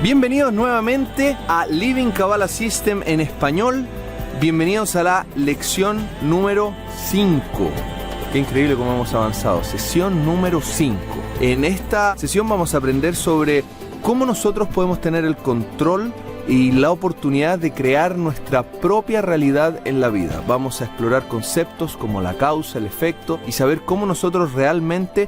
Bienvenidos nuevamente a Living Kabbalah System en español. Bienvenidos a la lección número 5. Qué increíble cómo hemos avanzado. Sesión número 5. En esta sesión vamos a aprender sobre cómo nosotros podemos tener el control y la oportunidad de crear nuestra propia realidad en la vida. Vamos a explorar conceptos como la causa, el efecto y saber cómo nosotros realmente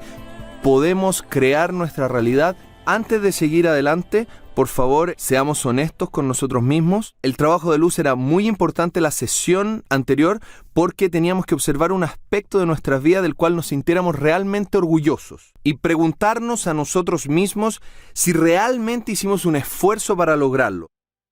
podemos crear nuestra realidad. Antes de seguir adelante, por favor, seamos honestos con nosotros mismos. El trabajo de luz era muy importante en la sesión anterior porque teníamos que observar un aspecto de nuestras vidas del cual nos sintiéramos realmente orgullosos y preguntarnos a nosotros mismos si realmente hicimos un esfuerzo para lograrlo,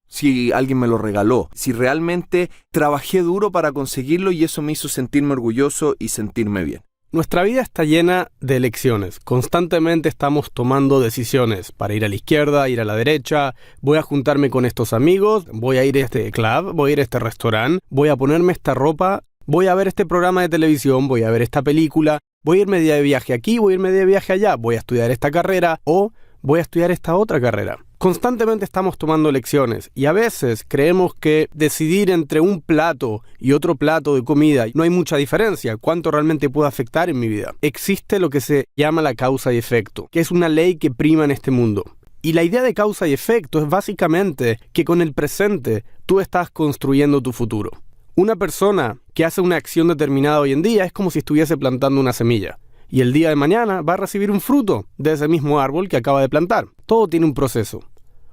si alguien me lo regaló, si realmente trabajé duro para conseguirlo y eso me hizo sentirme orgulloso y sentirme bien. Nuestra vida está llena de elecciones. Constantemente estamos tomando decisiones para ir a la izquierda, ir a la derecha. Voy a juntarme con estos amigos, voy a ir a este club, voy a ir a este restaurante, voy a ponerme esta ropa, voy a ver este programa de televisión, voy a ver esta película, voy a irme de viaje aquí, voy a irme de viaje allá, voy a estudiar esta carrera o voy a estudiar esta otra carrera. Constantemente estamos tomando elecciones y a veces creemos que decidir entre un plato y otro plato de comida no hay mucha diferencia. ¿Cuánto realmente puede afectar en mi vida? Existe lo que se llama la causa y efecto, que es una ley que prima en este mundo. Y la idea de causa y efecto es básicamente que con el presente tú estás construyendo tu futuro. Una persona que hace una acción determinada hoy en día es como si estuviese plantando una semilla. Y el día de mañana va a recibir un fruto de ese mismo árbol que acaba de plantar. Todo tiene un proceso.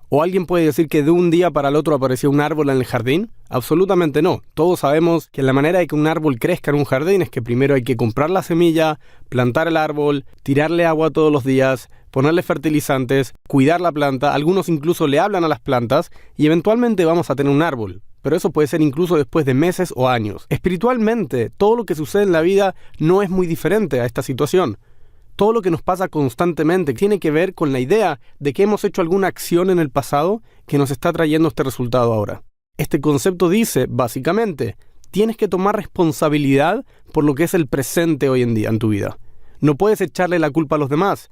¿O alguien puede decir que de un día para el otro apareció un árbol en el jardín? Absolutamente no. Todos sabemos que la manera de que un árbol crezca en un jardín es que primero hay que comprar la semilla, plantar el árbol, tirarle agua todos los días, ponerle fertilizantes, cuidar la planta. Algunos incluso le hablan a las plantas y eventualmente vamos a tener un árbol. Pero eso puede ser incluso después de meses o años. Espiritualmente, todo lo que sucede en la vida no es muy diferente a esta situación. Todo lo que nos pasa constantemente tiene que ver con la idea de que hemos hecho alguna acción en el pasado que nos está trayendo este resultado ahora. Este concepto dice, básicamente, tienes que tomar responsabilidad por lo que es el presente hoy en día en tu vida. No puedes echarle la culpa a los demás.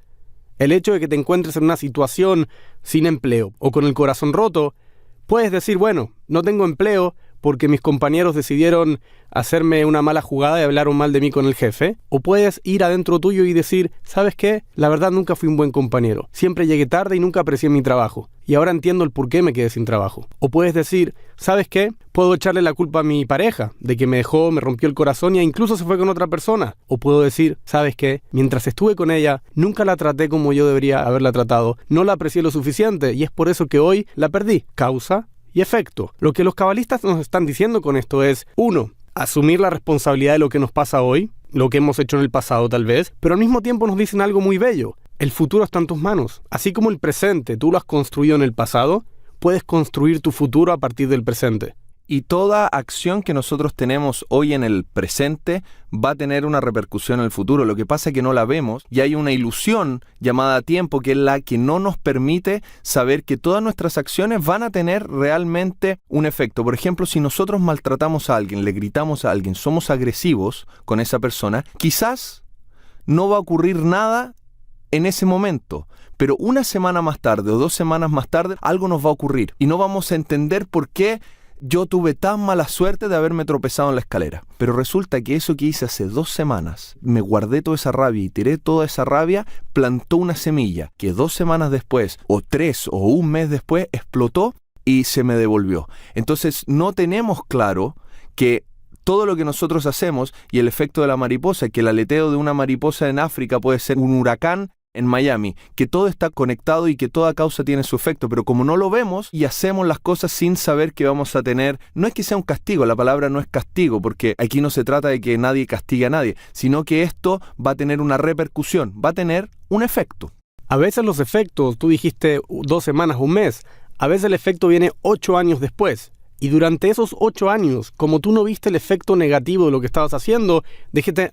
El hecho de que te encuentres en una situación sin empleo o con el corazón roto, puedes decir, bueno, no tengo empleo porque mis compañeros decidieron hacerme una mala jugada y hablaron mal de mí con el jefe. O puedes ir adentro tuyo y decir, ¿sabes qué? La verdad nunca fui un buen compañero. Siempre llegué tarde y nunca aprecié mi trabajo. Y ahora entiendo el por qué me quedé sin trabajo. O puedes decir, ¿sabes qué? Puedo echarle la culpa a mi pareja de que me dejó, me rompió el corazón y incluso se fue con otra persona. O puedo decir, ¿sabes qué? Mientras estuve con ella, nunca la traté como yo debería haberla tratado. No la aprecié lo suficiente y es por eso que hoy la perdí. Causa y efecto. Lo que los cabalistas nos están diciendo con esto es, 1, asumir la responsabilidad de lo que nos pasa hoy, lo que hemos hecho en el pasado tal vez, pero al mismo tiempo nos dicen algo muy bello. El futuro está en tus manos. Así como el presente tú lo has construido en el pasado, puedes construir tu futuro a partir del presente. Y toda acción que nosotros tenemos hoy en el presente va a tener una repercusión en el futuro. Lo que pasa es que no la vemos y hay una ilusión llamada tiempo que es la que no nos permite saber que todas nuestras acciones van a tener realmente un efecto. Por ejemplo, si nosotros maltratamos a alguien, le gritamos a alguien, somos agresivos con esa persona, quizás no va a ocurrir nada en ese momento. Pero una semana más tarde o 2 semanas más tarde, algo nos va a ocurrir y no vamos a entender por qué yo tuve tan mala suerte de haberme tropezado en la escalera. Pero resulta que eso que hice hace 2 semanas, me guardé toda esa rabia y tiré toda esa rabia, plantó una semilla que 2 semanas después, o 3 o un mes después, explotó y se me devolvió. Entonces no tenemos claro que todo lo que nosotros hacemos y el efecto de la mariposa, que el aleteo de una mariposa en África puede ser un huracán en Miami, que todo está conectado y que toda causa tiene su efecto, pero como no lo vemos y hacemos las cosas sin saber que vamos a tener, no es que sea un castigo, la palabra no es castigo, porque aquí no se trata de que nadie castigue a nadie, sino que esto va a tener una repercusión, va a tener un efecto. A veces los efectos, tú dijiste 2 semanas, un mes, a veces el efecto viene 8 años después. Y durante esos 8 años, como tú no viste el efecto negativo de lo que estabas haciendo, dijiste,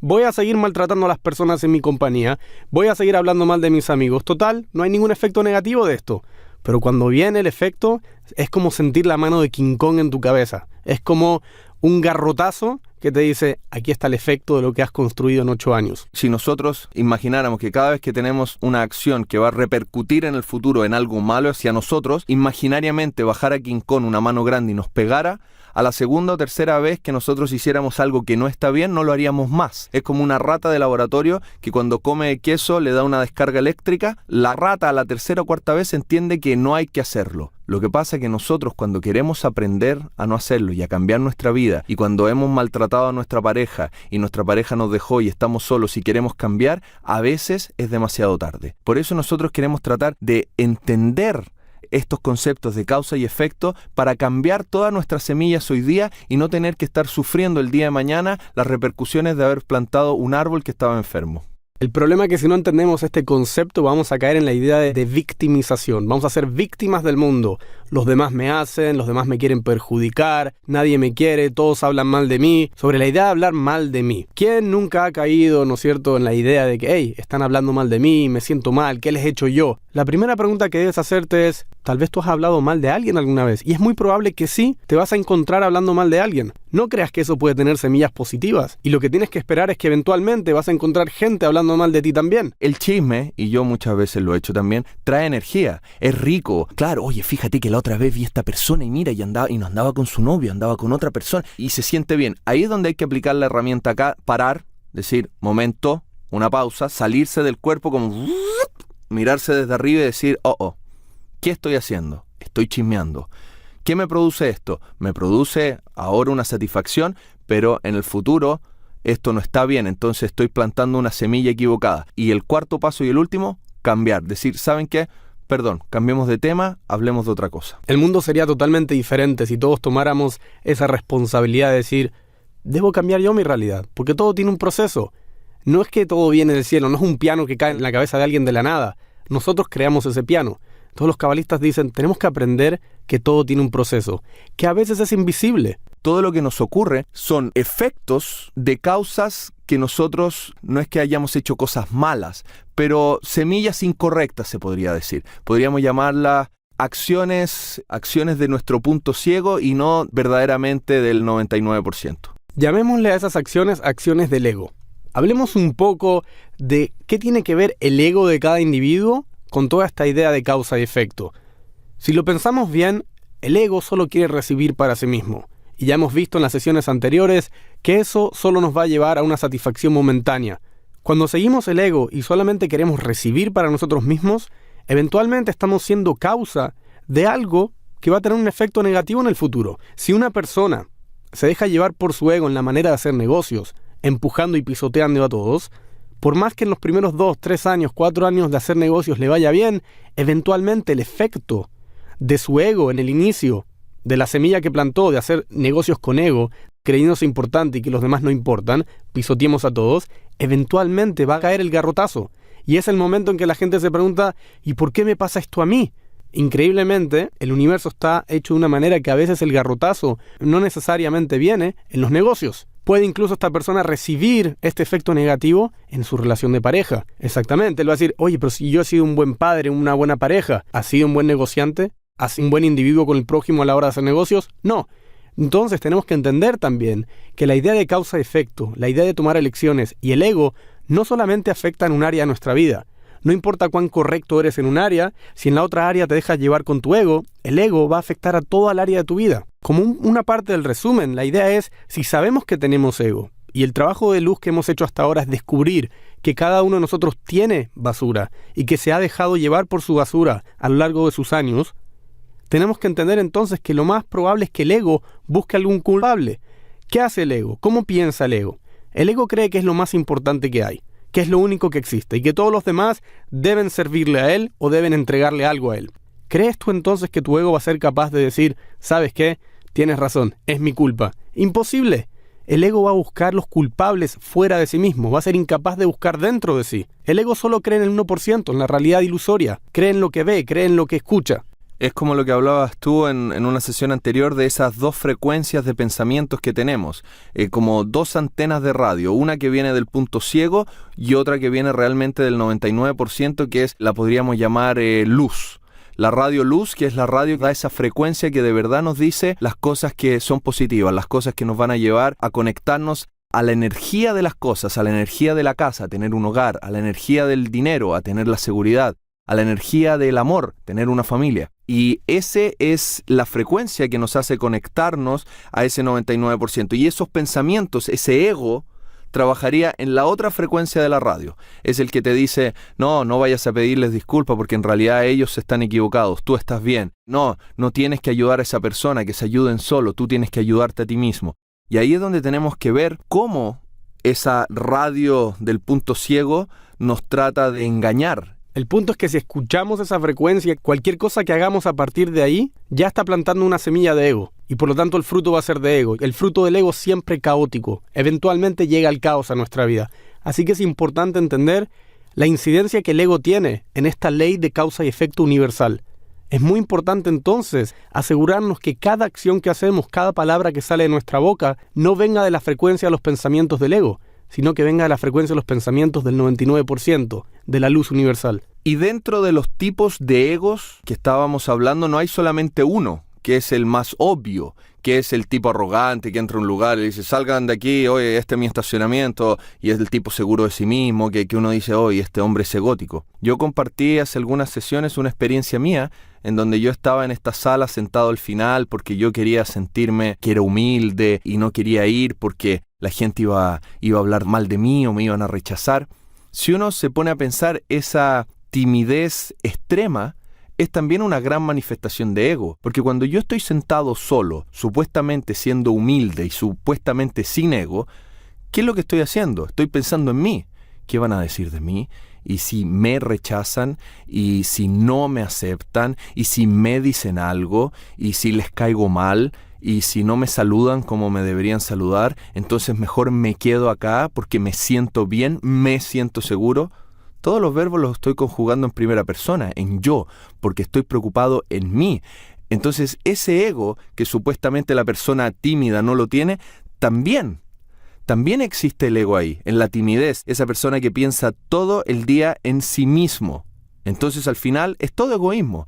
voy a seguir maltratando a las personas en mi compañía, voy a seguir hablando mal de mis amigos. Total, no hay ningún efecto negativo de esto. Pero cuando viene el efecto, es como sentir la mano de King Kong en tu cabeza. Es como un garrotazo que te dice, aquí está el efecto de lo que has construido en 8 años. Si nosotros imagináramos que cada vez que tenemos una acción que va a repercutir en el futuro en algo malo hacia nosotros, imaginariamente bajara King Kong una mano grande y nos pegara, a la segunda o tercera vez que nosotros hiciéramos algo que no está bien, no lo haríamos más. Es como una rata de laboratorio que cuando come queso le da una descarga eléctrica. La rata a la tercera o cuarta vez entiende que no hay que hacerlo. Lo que pasa es que nosotros cuando queremos aprender a no hacerlo y a cambiar nuestra vida, y cuando hemos maltratado a nuestra pareja y nuestra pareja nos dejó y estamos solos y queremos cambiar, a veces es demasiado tarde. Por eso nosotros queremos tratar de entender estos conceptos de causa y efecto para cambiar todas nuestras semillas hoy día y no tener que estar sufriendo el día de mañana las repercusiones de haber plantado un árbol que estaba enfermo. El problema es que si no entendemos este concepto vamos a caer en la idea de victimización. Vamos a ser víctimas del mundo. Los demás me hacen, los demás me quieren perjudicar, nadie me quiere, todos hablan mal de mí. Sobre la idea de hablar mal de mí. ¿Quién nunca ha caído, ¿no es cierto?, en la idea de que, hey, están hablando mal de mí, me siento mal, ¿qué les he hecho yo? La primera pregunta que debes hacerte es, tal vez tú has hablado mal de alguien alguna vez. Y es muy probable que sí, te vas a encontrar hablando mal de alguien. No creas que eso puede tener semillas positivas. Y lo que tienes que esperar es que eventualmente vas a encontrar gente hablando mal de ti también. El chisme, y yo muchas veces lo he hecho también, trae energía, es rico. Claro, oye, fíjate que la otra vez vi a esta persona y mira, y no andaba con su novio, andaba con otra persona y se siente bien. Ahí es donde hay que aplicar la herramienta acá, parar, decir, momento, una pausa, salirse del cuerpo como mirarse desde arriba y decir, ¿qué estoy haciendo? Estoy chismeando. ¿Qué me produce esto? Me produce ahora una satisfacción, pero en el futuro esto no está bien, entonces estoy plantando una semilla equivocada. Y el cuarto paso y el último, cambiar. Decir, ¿saben qué? Perdón, cambiemos de tema, hablemos de otra cosa. El mundo sería totalmente diferente si todos tomáramos esa responsabilidad de decir, debo cambiar yo mi realidad, porque todo tiene un proceso. No es que todo viene del cielo, no es un piano que cae en la cabeza de alguien de la nada. Nosotros creamos ese piano. Todos los cabalistas dicen, tenemos que aprender que todo tiene un proceso, que a veces es invisible. Todo lo que nos ocurre son efectos de causas que nosotros no es que hayamos hecho cosas malas, pero semillas incorrectas se podría decir. Podríamos llamarlas acciones de nuestro punto ciego y no verdaderamente del 99%. Llamémosle a esas acciones del ego. Hablemos un poco de qué tiene que ver el ego de cada individuo con toda esta idea de causa y efecto. Si lo pensamos bien, el ego solo quiere recibir para sí mismo. Y ya hemos visto en las sesiones anteriores que eso solo nos va a llevar a una satisfacción momentánea. Cuando seguimos el ego y solamente queremos recibir para nosotros mismos, eventualmente estamos siendo causa de algo que va a tener un efecto negativo en el futuro. Si una persona se deja llevar por su ego en la manera de hacer negocios, empujando y pisoteando a todos, por más que en los primeros 2, 3 años, 4 años de hacer negocios le vaya bien, eventualmente el efecto de su ego en el inicio, de la semilla que plantó de hacer negocios con ego, creyéndose importante y que los demás no importan, pisoteemos a todos, eventualmente va a caer el garrotazo. Y es el momento en que la gente se pregunta, ¿y por qué me pasa esto a mí? Increíblemente, el universo está hecho de una manera que a veces el garrotazo no necesariamente viene en los negocios. Puede incluso esta persona recibir este efecto negativo en su relación de pareja. Exactamente, él va a decir, oye, pero si yo he sido un buen padre, una buena pareja, ¿has sido un buen negociante? ¿Has sido un buen individuo con el prójimo a la hora de hacer negocios? No. Entonces tenemos que entender también que la idea de causa-efecto, la idea de tomar elecciones y el ego no solamente afectan un área de nuestra vida. No importa cuán correcto eres en un área, si en la otra área te dejas llevar con tu ego, el ego va a afectar a toda el área de tu vida. Como una parte del resumen, la idea es, si sabemos que tenemos ego, y el trabajo de luz que hemos hecho hasta ahora es descubrir que cada uno de nosotros tiene basura, y que se ha dejado llevar por su basura a lo largo de sus años, tenemos que entender entonces que lo más probable es que el ego busque algún culpable. ¿Qué hace el ego? ¿Cómo piensa el ego? El ego cree que es lo más importante que hay, que es lo único que existe y que todos los demás deben servirle a él o deben entregarle algo a él. ¿Crees tú entonces que tu ego va a ser capaz de decir, ¿sabes qué? Tienes razón, es mi culpa? Imposible. El ego va a buscar los culpables fuera de sí mismo, va a ser incapaz de buscar dentro de sí. El ego solo cree en el 1%, en la realidad ilusoria, cree en lo que ve, cree en lo que escucha. Es como lo que hablabas tú en una sesión anterior de esas dos frecuencias de pensamientos que tenemos, como dos antenas de radio, una que viene del punto ciego y otra que viene realmente del 99%, que es, la podríamos llamar luz. La radio luz, que es la radio que da esa frecuencia que de verdad nos dice las cosas que son positivas, las cosas que nos van a llevar a conectarnos a la energía de las cosas, a la energía de la casa, a tener un hogar, a la energía del dinero, a tener la seguridad, a la energía del amor, tener una familia. Y esa es la frecuencia que nos hace conectarnos a ese 99%. Y esos pensamientos, ese ego, trabajaría en la otra frecuencia de la radio. Es el que te dice, no vayas a pedirles disculpas porque en realidad ellos están equivocados, tú estás bien. No tienes que ayudar a esa persona, que se ayuden solo, tú tienes que ayudarte a ti mismo. Y ahí es donde tenemos que ver cómo esa radio del punto ciego nos trata de engañar. El punto es que si escuchamos esa frecuencia, cualquier cosa que hagamos a partir de ahí, ya está plantando una semilla de ego. Y por lo tanto el fruto va a ser de ego. El fruto del ego siempre caótico. Eventualmente llega el caos a nuestra vida. Así que es importante entender la incidencia que el ego tiene en esta ley de causa y efecto universal. Es muy importante entonces asegurarnos que cada acción que hacemos, cada palabra que sale de nuestra boca, no venga de la frecuencia de los pensamientos del ego, sino que venga de la frecuencia de los pensamientos del 99%, de la luz universal. Y dentro de los tipos de egos que estábamos hablando, no hay solamente uno, que es el más obvio, que es el tipo arrogante que entra a un lugar y dice, salgan de aquí, oye, este es mi estacionamiento, y es el tipo seguro de sí mismo, que uno dice, oye, este hombre es egótico. Yo compartí hace algunas sesiones una experiencia mía, en donde yo estaba en esta sala sentado al final porque yo quería sentirme que era humilde y no quería ir porque la gente iba a hablar mal de mí o me iban a rechazar. Si uno se pone a pensar, esa timidez extrema es también una gran manifestación de ego, porque cuando yo estoy sentado solo, supuestamente siendo humilde y supuestamente sin ego, ¿qué es lo que estoy haciendo? Estoy pensando en mí. ¿Qué van a decir de mí? Y si me rechazan, y si no me aceptan, y si me dicen algo, y si les caigo mal, y si no me saludan como me deberían saludar, entonces mejor me quedo acá porque me siento bien, me siento seguro. Todos los verbos los estoy conjugando en primera persona, en yo, porque estoy preocupado en mí. Entonces ese ego que supuestamente la persona tímida no lo tiene, también existe el ego ahí, en la timidez, esa persona que piensa todo el día en sí mismo. Entonces al final es todo egoísmo.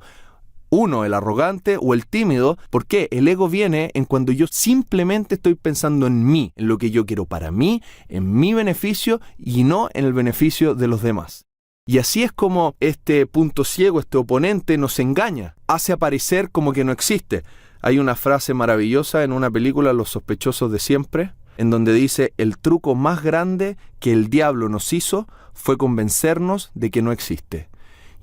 Uno, el arrogante o el tímido, ¿por qué? El ego viene en cuando yo simplemente estoy pensando en mí, en lo que yo quiero para mí, en mi beneficio y no en el beneficio de los demás. Y así es como este punto ciego, este oponente, nos engaña, hace aparecer como que no existe. Hay una frase maravillosa en una película, Los sospechosos de siempre, en donde dice, el truco más grande que el diablo nos hizo fue convencernos de que no existe.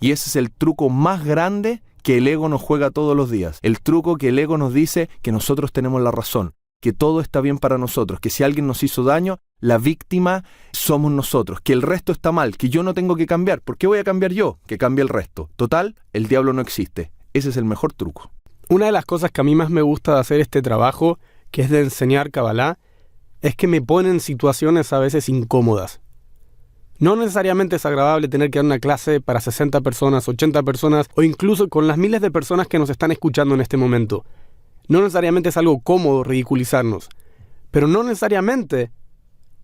Y ese es el truco más grande que el ego nos juega todos los días. El truco que el ego nos dice que nosotros tenemos la razón, que todo está bien para nosotros, que si alguien nos hizo daño, la víctima somos nosotros, que el resto está mal, que yo no tengo que cambiar. ¿Por qué voy a cambiar yo? Que cambie el resto. Total, el diablo no existe. Ese es el mejor truco. Una de las cosas que a mí más me gusta de hacer este trabajo, que es de enseñar Kabbalah, es que me pone en situaciones a veces incómodas. No necesariamente es agradable tener que dar una clase para 60 personas, 80 personas o incluso con las miles de personas que nos están escuchando en este momento. No necesariamente es algo cómodo ridiculizarnos, pero no necesariamente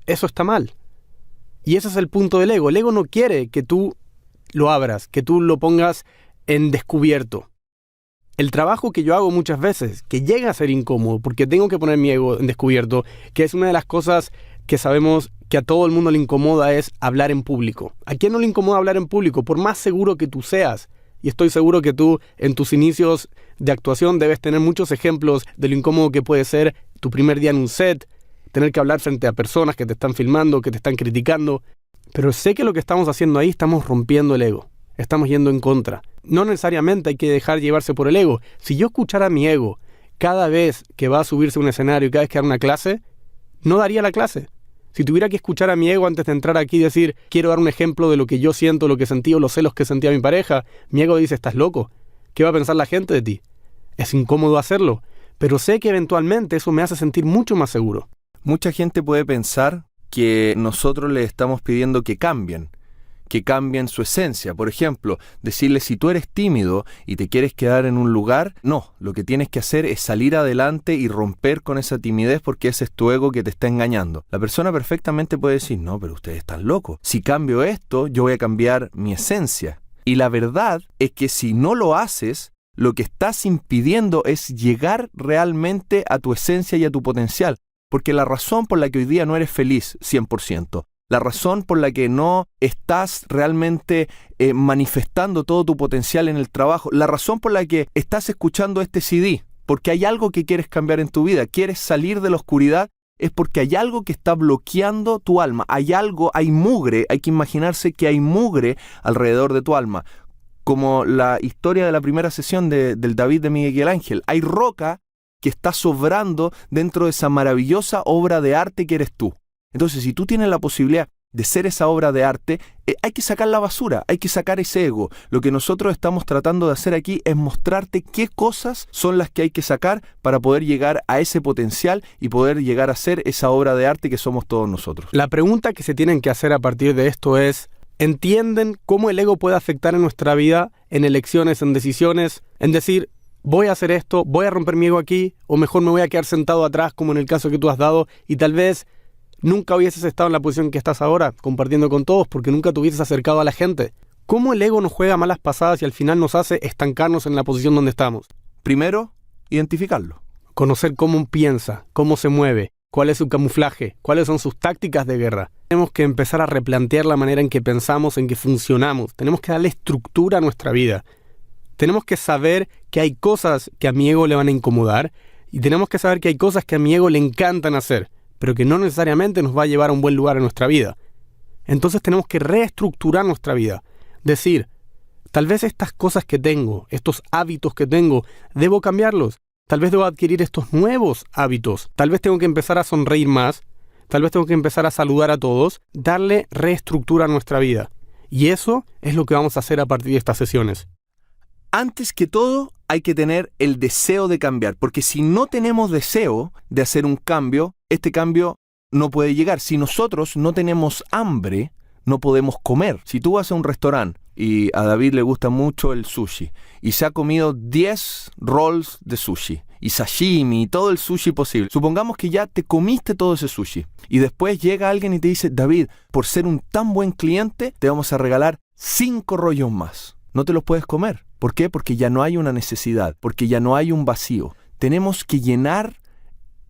eso está mal. Y ese es el punto del ego. El ego no quiere que tú lo abras, que tú lo pongas en descubierto. El trabajo que yo hago muchas veces, que llega a ser incómodo porque tengo que poner mi ego en descubierto, que es una de las cosas que sabemos que a todo el mundo le incomoda, es hablar en público. ¿A quién no le incomoda hablar en público? Por más seguro que tú seas. Y estoy seguro que tú, en tus inicios de actuación, debes tener muchos ejemplos de lo incómodo que puede ser tu primer día en un set, tener que hablar frente a personas que te están filmando, que te están criticando. Pero sé que lo que estamos haciendo ahí, estamos rompiendo el ego. Estamos yendo en contra. No necesariamente hay que dejar llevarse por el ego. Si yo escuchara mi ego cada vez que va a subirse a un escenario y cada vez que da una clase, no daría la clase. Si tuviera que escuchar a mi ego antes de entrar aquí y decir, quiero dar un ejemplo de lo que yo siento, lo que sentí o los celos que sentía mi pareja, mi ego dice, estás loco. ¿Qué va a pensar la gente de ti? Es incómodo hacerlo, pero sé que eventualmente eso me hace sentir mucho más seguro. Mucha gente puede pensar que nosotros les estamos pidiendo que cambien su esencia. Por ejemplo, decirle, si tú eres tímido y te quieres quedar en un lugar, no, lo que tienes que hacer es salir adelante y romper con esa timidez porque ese es tu ego que te está engañando. La persona perfectamente puede decir, no, pero ustedes están locos. Si cambio esto, yo voy a cambiar mi esencia. Y la verdad es que si no lo haces, lo que estás impidiendo es llegar realmente a tu esencia y a tu potencial. Porque la razón por la que hoy día no eres feliz 100%, la razón por la que no estás realmente manifestando todo tu potencial en el trabajo, la razón por la que estás escuchando este CD, porque hay algo que quieres cambiar en tu vida, quieres salir de la oscuridad, es porque hay algo que está bloqueando tu alma. Hay algo, hay mugre, hay que imaginarse que hay mugre alrededor de tu alma. Como la historia de la primera sesión del David de Miguel Ángel. Hay roca que está sobrando dentro de esa maravillosa obra de arte que eres tú. Entonces, si tú tienes la posibilidad de ser esa obra de arte, hay que sacar la basura, hay que sacar ese ego. Lo que nosotros estamos tratando de hacer aquí es mostrarte qué cosas son las que hay que sacar para poder llegar a ese potencial y poder llegar a ser esa obra de arte que somos todos nosotros. La pregunta que se tienen que hacer a partir de esto es, ¿entienden cómo el ego puede afectar en nuestra vida, en elecciones, en decisiones? En decir, voy a hacer esto, voy a romper mi ego aquí, o mejor me voy a quedar sentado atrás, como en el caso que tú has dado, y tal vez nunca hubieses estado en la posición que estás ahora, compartiendo con todos, porque nunca te hubieses acercado a la gente. ¿Cómo el ego nos juega malas pasadas y al final nos hace estancarnos en la posición donde estamos? Primero, identificarlo. Conocer cómo piensa, cómo se mueve, cuál es su camuflaje, cuáles son sus tácticas de guerra. Tenemos que empezar a replantear la manera en que pensamos, en que funcionamos. Tenemos que darle estructura a nuestra vida. Tenemos que saber que hay cosas que a mi ego le van a incomodar y tenemos que saber que hay cosas que a mi ego le encantan hacer, pero que no necesariamente nos va a llevar a un buen lugar en nuestra vida. Entonces tenemos que reestructurar nuestra vida. Decir, tal vez estas cosas que tengo, estos hábitos que tengo, debo cambiarlos. Tal vez debo adquirir estos nuevos hábitos. Tal vez tengo que empezar a sonreír más. Tal vez tengo que empezar a saludar a todos. Darle reestructura a nuestra vida. Y eso es lo que vamos a hacer a partir de estas sesiones. Antes que todo, hay que tener el deseo de cambiar, porque si no tenemos deseo de hacer un cambio, este cambio no puede llegar. Si nosotros no tenemos hambre, no podemos comer. Si tú vas a un restaurante y a David le gusta mucho el sushi y se ha comido 10 rolls de sushi y sashimi y todo el sushi posible, supongamos que ya te comiste todo ese sushi y después llega alguien y te dice, David, por ser un tan buen cliente, te vamos a regalar 5 rollos más. No te los puedes comer. ¿Por qué? Porque ya no hay una necesidad, porque ya no hay un vacío. Tenemos que llenar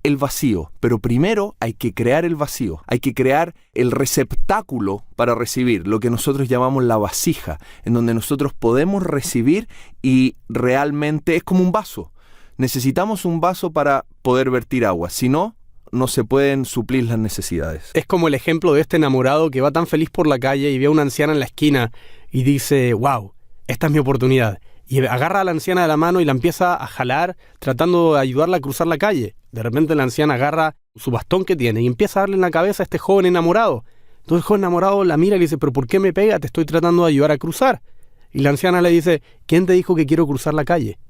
el vacío, pero primero hay que crear el vacío, hay que crear el receptáculo para recibir, lo que nosotros llamamos la vasija, en donde nosotros podemos recibir y realmente es como un vaso. Necesitamos un vaso para poder vertir agua, si no, no se pueden suplir las necesidades. Es como el ejemplo de este enamorado que va tan feliz por la calle y ve a una anciana en la esquina y dice, wow, esta es mi oportunidad. Y agarra a la anciana de la mano y la empieza a jalar, tratando de ayudarla a cruzar la calle. De repente la anciana agarra su bastón que tiene y empieza a darle en la cabeza a este joven enamorado. Entonces el joven enamorado la mira y le dice, ¿pero por qué me pega? Te estoy tratando de ayudar a cruzar. Y la anciana le dice, ¿quién te dijo que quiero cruzar la calle?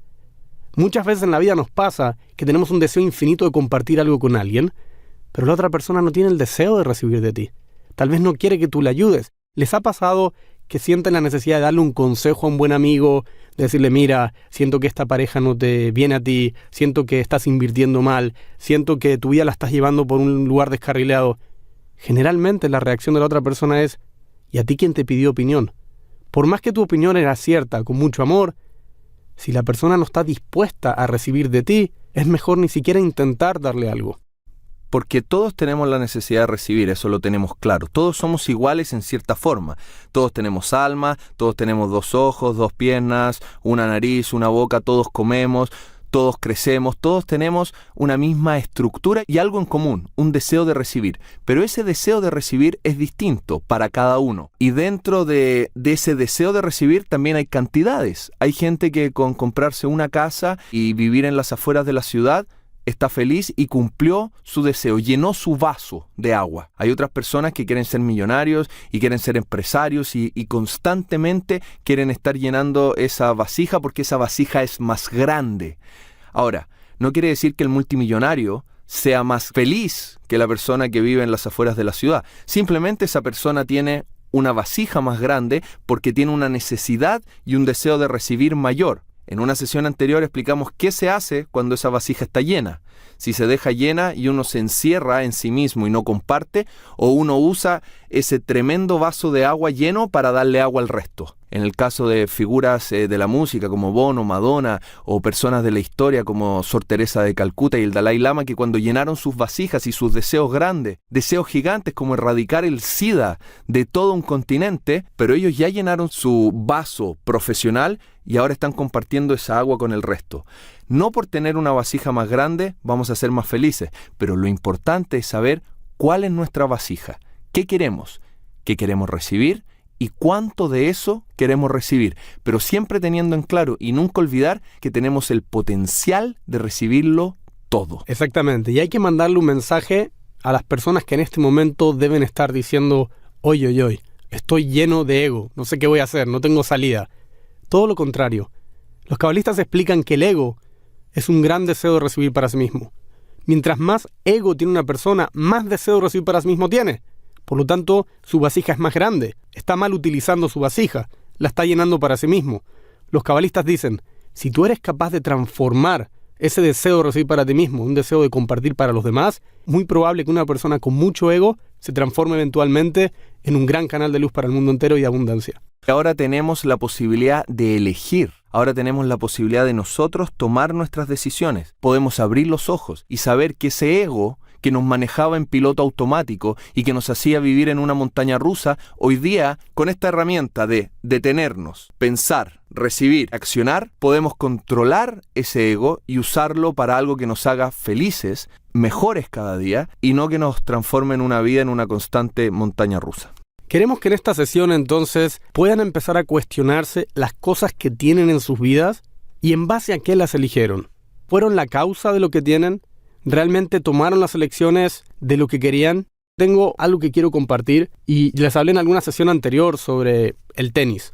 Muchas veces en la vida nos pasa que tenemos un deseo infinito de compartir algo con alguien, pero la otra persona no tiene el deseo de recibir de ti. Tal vez no quiere que tú le ayudes. ¿Les ha pasado que sienten la necesidad de darle un consejo a un buen amigo, de decirle, mira, siento que esta pareja no te viene a ti, siento que estás invirtiendo mal, siento que tu vida la estás llevando por un lugar descarrilado? Generalmente la reacción de la otra persona es, ¿y a ti quién te pidió opinión? Por más que tu opinión era cierta, con mucho amor, si la persona no está dispuesta a recibir de ti, es mejor ni siquiera intentar darle algo. Porque todos tenemos la necesidad de recibir, eso lo tenemos claro. Todos somos iguales en cierta forma. Todos tenemos alma, todos tenemos 2 ojos, 2 piernas, una nariz, una boca, todos comemos, todos crecemos, todos tenemos una misma estructura y algo en común, un deseo de recibir. Pero ese deseo de recibir es distinto para cada uno. Y dentro de ese deseo de recibir también hay cantidades. Hay gente que con comprarse una casa y vivir en las afueras de la ciudad, está feliz y cumplió su deseo, llenó su vaso de agua. Hay otras personas que quieren ser millonarios y quieren ser empresarios y constantemente quieren estar llenando esa vasija porque esa vasija es más grande. Ahora, no quiere decir que el multimillonario sea más feliz que la persona que vive en las afueras de la ciudad. Simplemente esa persona tiene una vasija más grande porque tiene una necesidad y un deseo de recibir mayor. En una sesión anterior explicamos qué se hace cuando esa vasija está llena. Si se deja llena y uno se encierra en sí mismo y no comparte, o uno usa ese tremendo vaso de agua lleno para darle agua al resto. En el caso de figuras de la música como Bono, Madonna, o personas de la historia como Sor Teresa de Calcuta y el Dalai Lama, que cuando llenaron sus vasijas y sus deseos grandes, deseos gigantes como erradicar el SIDA de todo un continente, pero ellos ya llenaron su vaso profesional y ahora están compartiendo esa agua con el resto. No por tener una vasija más grande vamos a ser más felices, pero lo importante es saber cuál es nuestra vasija, qué queremos recibir y cuánto de eso queremos recibir, pero siempre teniendo en claro y nunca olvidar que tenemos el potencial de recibirlo todo. Exactamente, y hay que mandarle un mensaje a las personas que en este momento deben estar diciendo, oye, estoy lleno de ego, no sé qué voy a hacer, no tengo salida. Todo lo contrario. Los cabalistas explican que el ego es un gran deseo de recibir para sí mismo. Mientras más ego tiene una persona, más deseo de recibir para sí mismo tiene. Por lo tanto, su vasija es más grande. Está mal utilizando su vasija. La está llenando para sí mismo. Los cabalistas dicen, si tú eres capaz de transformar ese deseo de recibir para ti mismo, un deseo de compartir para los demás, muy probable que una persona con mucho ego se transforme eventualmente en un gran canal de luz para el mundo entero y de abundancia. Ahora tenemos la posibilidad de elegir. Ahora tenemos la posibilidad de nosotros tomar nuestras decisiones. Podemos abrir los ojos y saber que ese ego que nos manejaba en piloto automático y que nos hacía vivir en una montaña rusa, hoy día, con esta herramienta de detenernos, pensar, recibir, accionar, podemos controlar ese ego y usarlo para algo que nos haga felices, mejores cada día, y no que nos transforme en una vida en una constante montaña rusa. Queremos que en esta sesión entonces puedan empezar a cuestionarse las cosas que tienen en sus vidas y en base a qué las eligieron. ¿Fueron la causa de lo que tienen? ¿Realmente tomaron las elecciones de lo que querían? Tengo algo que quiero compartir y les hablé en alguna sesión anterior sobre el tenis.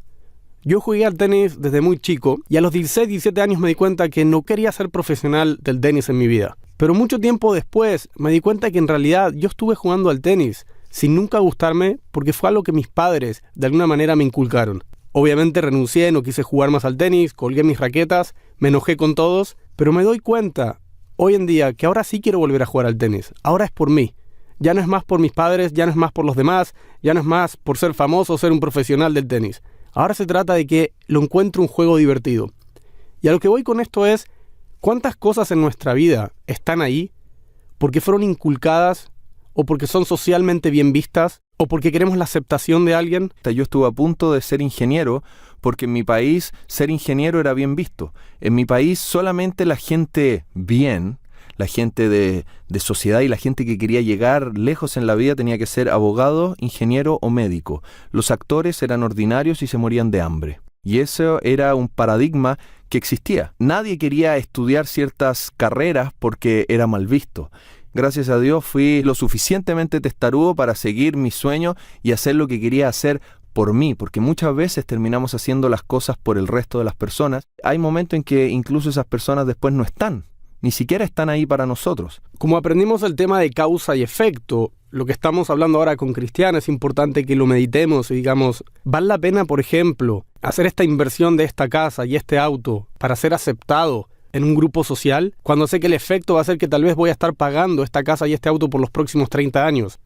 Yo jugué al tenis desde muy chico y a los 16, 17 años me di cuenta que no quería ser profesional del tenis en mi vida. Pero mucho tiempo después me di cuenta que en realidad yo estuve jugando al tenis sin nunca gustarme porque fue algo que mis padres de alguna manera me inculcaron. Obviamente renuncié, no quise jugar más al tenis, colgué mis raquetas, me enojé con todos, pero me doy cuenta hoy en día que ahora sí quiero volver a jugar al tenis. Ahora es por mí. Ya no es más por mis padres, ya no es más por los demás, ya no es más por ser famoso o ser un profesional del tenis. Ahora se trata de que lo encuentro un juego divertido. Y a lo que voy con esto es, ¿cuántas cosas en nuestra vida están ahí porque fueron inculcadas o porque son socialmente bien vistas o porque queremos la aceptación de alguien? Yo estuve a punto de ser ingeniero porque en mi país ser ingeniero era bien visto. En mi país solamente la gente bien, la gente de sociedad y la gente que quería llegar lejos en la vida tenía que ser abogado, ingeniero o médico. Los actores eran ordinarios y se morían de hambre. Y eso era un paradigma que existía. Nadie quería estudiar ciertas carreras porque era mal visto. Gracias a Dios fui lo suficientemente testarudo para seguir mi sueño y hacer lo que quería hacer por mí, porque muchas veces terminamos haciendo las cosas por el resto de las personas. Hay momentos en que incluso esas personas después no están, ni siquiera están ahí para nosotros. Como aprendimos el tema de causa y efecto, lo que estamos hablando ahora con Cristian es importante que lo meditemos y digamos, ¿vale la pena, por ejemplo, hacer esta inversión de esta casa y este auto para ser aceptado en un grupo social, cuando sé que el efecto va a ser que tal vez voy a estar pagando esta casa y este auto por los próximos 30 años?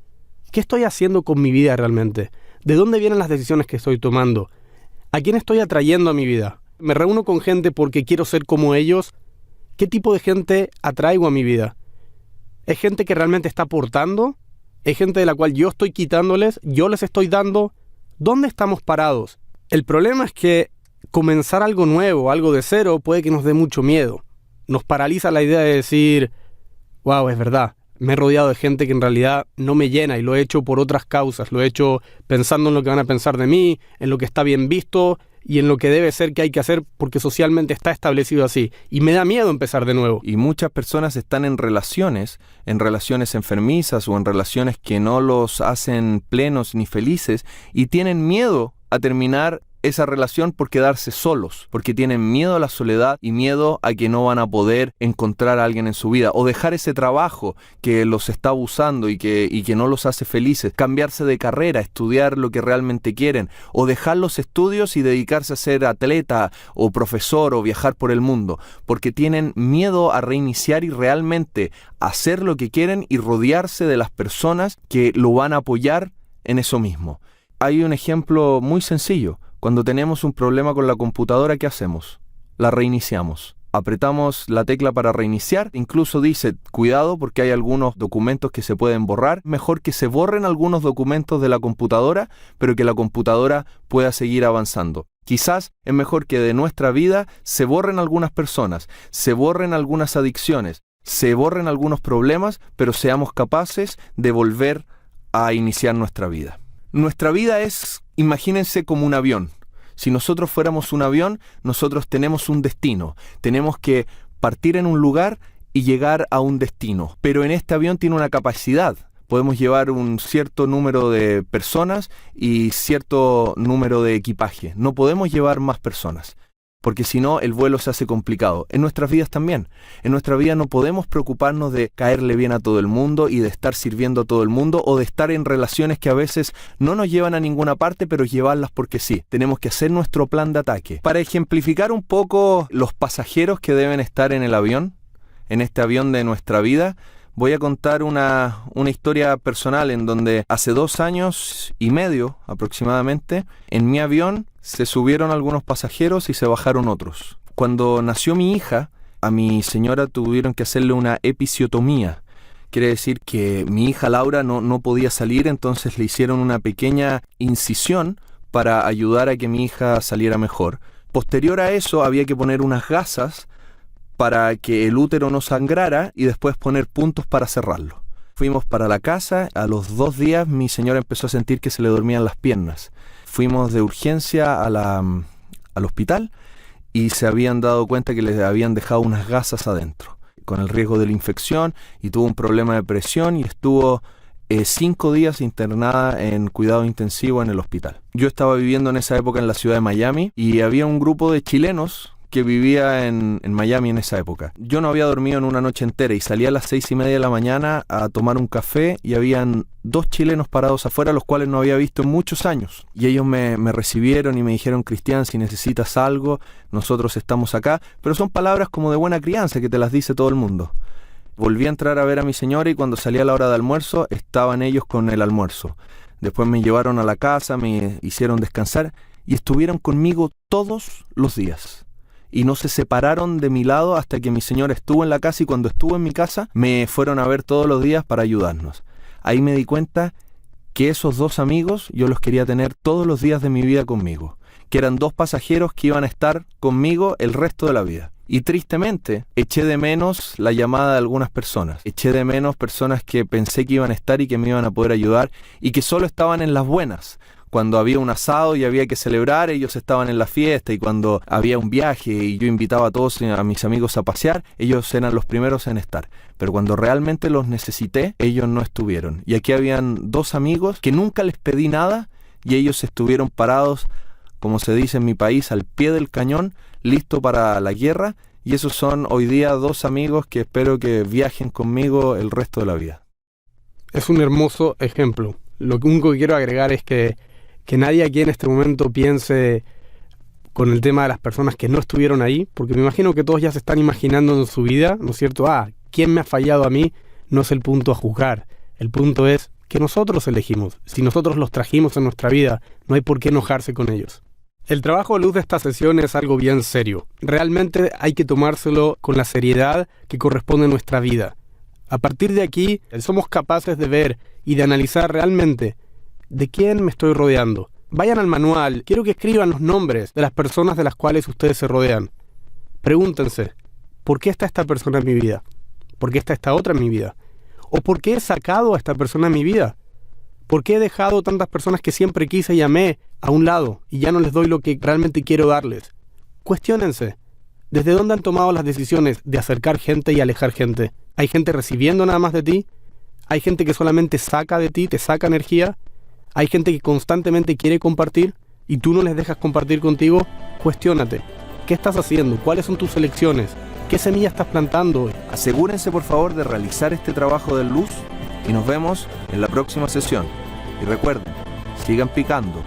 ¿Qué estoy haciendo con mi vida realmente? ¿De dónde vienen las decisiones que estoy tomando? ¿A quién estoy atrayendo a mi vida? ¿Me reúno con gente porque quiero ser como ellos? ¿Qué tipo de gente atraigo a mi vida? ¿Es gente que realmente está aportando? ¿Es gente de la cual yo estoy quitándoles? ¿Yo les estoy dando? ¿Dónde estamos parados? El problema es que comenzar algo nuevo, algo de cero, puede que nos dé mucho miedo. Nos paraliza la idea de decir, wow, es verdad, me he rodeado de gente que en realidad no me llena y lo he hecho por otras causas. Lo he hecho pensando en lo que van a pensar de mí, en lo que está bien visto y en lo que debe ser que hay que hacer porque socialmente está establecido así. Y me da miedo empezar de nuevo. Y muchas personas están en relaciones enfermizas o en relaciones que no los hacen plenos ni felices y tienen miedo a terminar esa relación por quedarse solos, porque tienen miedo a la soledad y miedo a que no van a poder encontrar a alguien en su vida, o dejar ese trabajo que los está abusando y que no los hace felices, cambiarse de carrera, estudiar lo que realmente quieren, o dejar los estudios y dedicarse a ser atleta o profesor o viajar por el mundo, porque tienen miedo a reiniciar y realmente hacer lo que quieren y rodearse de las personas que lo van a apoyar en eso mismo. Hay un ejemplo muy sencillo. Cuando tenemos un problema con la computadora, ¿qué hacemos? La reiniciamos. Apretamos la tecla para reiniciar. Incluso dice, cuidado porque hay algunos documentos que se pueden borrar. Mejor que se borren algunos documentos de la computadora, pero que la computadora pueda seguir avanzando. Quizás es mejor que de nuestra vida se borren algunas personas, se borren algunas adicciones, se borren algunos problemas, pero seamos capaces de volver a iniciar nuestra vida. Nuestra vida es, imagínense, como un avión. Si nosotros fuéramos un avión, nosotros tenemos un destino. Tenemos que partir en un lugar y llegar a un destino. Pero en este avión tiene una capacidad. Podemos llevar un cierto número de personas y cierto número de equipaje. No podemos llevar más personas, porque si no, el vuelo se hace complicado. En nuestras vidas también. En nuestra vida no podemos preocuparnos de caerle bien a todo el mundo y de estar sirviendo a todo el mundo o de estar en relaciones que a veces no nos llevan a ninguna parte, pero llevarlas porque sí. Tenemos que hacer nuestro plan de ataque. Para ejemplificar un poco los pasajeros que deben estar en el avión, en este avión de nuestra vida, voy a contar una historia personal en donde hace 2 años y medio aproximadamente, en mi avión se subieron algunos pasajeros y se bajaron otros. Cuando nació mi hija, a mi señora tuvieron que hacerle una episiotomía. Quiere decir que mi hija Laura no podía salir, entonces le hicieron una pequeña incisión para ayudar a que mi hija saliera mejor. Posterior a eso había que poner unas gasas para que el útero no sangrara y después poner puntos para cerrarlo. Fuimos para la casa, a los 2 días mi señora empezó a sentir que se le dormían las piernas. Fuimos de urgencia al hospital y se habían dado cuenta que les habían dejado unas gasas adentro, con el riesgo de la infección, y tuvo un problema de presión y estuvo 5 días internada en cuidado intensivo en el hospital. Yo estaba viviendo en esa época en la ciudad de Miami y había un grupo de chilenos que vivía en Miami en esa época. Yo no había dormido en una noche entera y salí a las 6:30 de la mañana a tomar un café y habían 2 chilenos parados afuera, los cuales no había visto en muchos años. Y ellos me recibieron y me dijeron: Cristian, si necesitas algo, nosotros estamos acá. Pero son palabras como de buena crianza que te las dice todo el mundo. Volví a entrar a ver a mi señora y cuando salí a la hora de almuerzo, estaban ellos con el almuerzo. Después me llevaron a la casa, me hicieron descansar y estuvieron conmigo todos los días. Y no se separaron de mi lado hasta que mi señora estuvo en la casa, y cuando estuvo en mi casa me fueron a ver todos los días para ayudarnos. Ahí me di cuenta que esos 2 amigos yo los quería tener todos los días de mi vida conmigo, que eran 2 pasajeros que iban a estar conmigo el resto de la vida. Y tristemente eché de menos la llamada de algunas personas, eché de menos personas que pensé que iban a estar y que me iban a poder ayudar y que solo estaban en las buenas. Cuando había un asado y había que celebrar, ellos estaban en la fiesta, y cuando había un viaje y yo invitaba a todos a mis amigos a pasear, ellos eran los primeros en estar. Pero cuando realmente los necesité, ellos no estuvieron. Y aquí habían 2 amigos que nunca les pedí nada y ellos estuvieron parados, como se dice en mi país, al pie del cañón, listos para la guerra. Y esos son hoy día 2 amigos que espero que viajen conmigo el resto de la vida. Es un hermoso ejemplo. Lo único que quiero agregar es que nadie aquí en este momento piense con el tema de las personas que no estuvieron ahí, porque me imagino que todos ya se están imaginando en su vida, ¿no es cierto? ¿Quién me ha fallado a mí? No es el punto a juzgar. El punto es que nosotros elegimos. Si nosotros los trajimos en nuestra vida, no hay por qué enojarse con ellos. El trabajo a luz de esta sesión es algo bien serio. Realmente hay que tomárselo con la seriedad que corresponde a nuestra vida. A partir de aquí, somos capaces de ver y de analizar realmente ¿de quién me estoy rodeando? Vayan al manual, quiero que escriban los nombres de las personas de las cuales ustedes se rodean. Pregúntense, ¿por qué está esta persona en mi vida? ¿Por qué está esta otra en mi vida? ¿O por qué he sacado a esta persona en mi vida? ¿Por qué he dejado tantas personas que siempre quise y amé a un lado y ya no les doy lo que realmente quiero darles? Cuestiónense, ¿desde dónde han tomado las decisiones de acercar gente y alejar gente? ¿Hay gente recibiendo nada más de ti? ¿Hay gente que solamente saca de ti, te saca energía? ¿Hay gente que constantemente quiere compartir? y tú no les dejas compartir contigo, cuestiónate. ¿Qué estás haciendo? ¿Cuáles son tus elecciones? ¿Qué semilla estás plantando hoy? Asegúrense por favor de realizar este trabajo de luz y nos vemos en la próxima sesión. Y recuerden, sigan picando